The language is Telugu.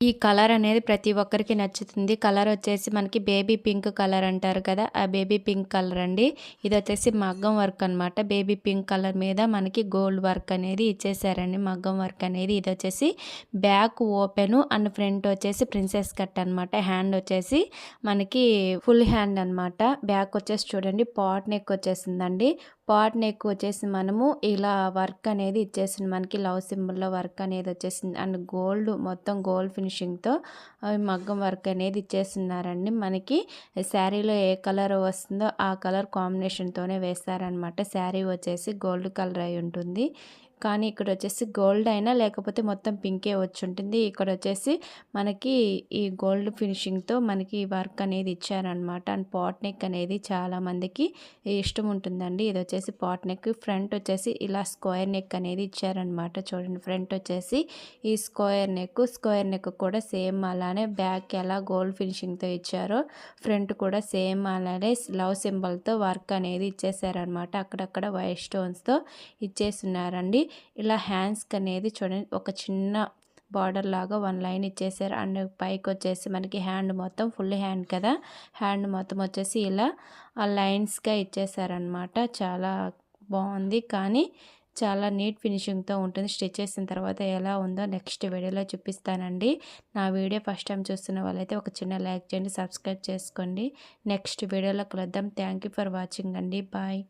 ఈ కలర్ అనేది ప్రతి ఒక్కరికి నచ్చుతుంది. కలర్ వచ్చేసి మనకి బేబీ పింక్ కలర్ అంటారు కదా! ఆ బేబీ పింక్ కలర్ అండి. ఇదొచ్చేసి మగ్గం వర్క్ అనమాట. బేబీ పింక్ కలర్ మీద మనకి గోల్డ్ వర్క్ అనేది ఇచ్చేసారండి. మగ్గం వర్క్ అనేది. ఇదొచ్చేసి బ్యాక్ ఓపెను అండ్ ఫ్రంట్ వచ్చేసి ప్రిన్సెస్ కట్ అనమాట. హ్యాండ్ వచ్చేసి మనకి ఫుల్ హ్యాండ్ అనమాట. బ్యాక్ వచ్చేసి చూడండి పాట్ నెక్ వచ్చేసిందండి. పాట్ నెక్ వచ్చేసి మనము ఇలా వర్క్ అనేది ఇచ్చేసింది. మనకి లవ్ సింబల్లో వర్క్ అనేది వచ్చేసింది. అండ్ గోల్డ్ మొత్తం గోల్డ్ ఫినిషింగ్తో మగ్గం వర్క్ అనేది ఇచ్చేస్తున్నారండి. మనకి శారీలో ఏ కలర్ వస్తుందో ఆ కలర్ కాంబినేషన్తోనే వేస్తారనమాట. శారీ వచ్చేసి గోల్డ్ కలర్ అయి ఉంటుంది. కానీ ఇక్కడ వచ్చేసి గోల్డ్ అయినా లేకపోతే మొత్తం పింకే వచ్చి ఉంటుంది. ఇక్కడ వచ్చేసి మనకి ఈ గోల్డ్ ఫినిషింగ్తో మనకి వర్క్ అనేది ఇచ్చారనమాట. అండ్ పాట్ నెక్ అనేది చాలా మందికి ఇష్టం ఉంటుందండి. ఇది వచ్చేసి పాట్ నెక్. ఫ్రంట్ వచ్చేసి ఇలా స్క్వేర్ నెక్ అనేది ఇచ్చారనమాట. చూడండి ఫ్రంట్ వచ్చేసి ఈ స్క్వేర్ నెక్ కూడా సేమ్ అలానే బ్యాక్ ఎలా గోల్డ్ ఫినిషింగ్తో ఇచ్చారో ఫ్రంట్ కూడా సేమ్ అలానే లవ్ సింబల్తో వర్క్ అనేది ఇచ్చేసారనమాట. అక్కడక్కడ వైట్ స్టోన్స్తో ఇచ్చేస్తున్నారండి. ఇలా హ్యాండ్స్కి అనేది చూడండి ఒక చిన్న బార్డర్ లాగా వన్ లైన్ ఇచ్చేసారు. అండ్ పైకి వచ్చేసి మనకి హ్యాండ్ మొత్తం ఫుల్ హ్యాండ్ కదా, హ్యాండ్ మొత్తం వచ్చేసి ఇలా ఆ లైన్స్గా ఇచ్చేసారనమాట. చాలా బాగుంది. కానీ చాలా నీట్ ఫినిషింగ్తో ఉంటుంది. స్టిచ్ చేసిన తర్వాత ఎలా ఉందో నెక్స్ట్ వీడియోలో చూపిస్తానండి. నా వీడియో ఫస్ట్ టైం చూస్తున్న వాళ్ళైతే ఒక చిన్న లైక్ చేయండి, సబ్స్క్రైబ్ చేసుకోండి. నెక్స్ట్ వీడియోలో కలుద్దాం. థ్యాంక్ యూ ఫర్ వాచింగ్ అండి. బాయ్.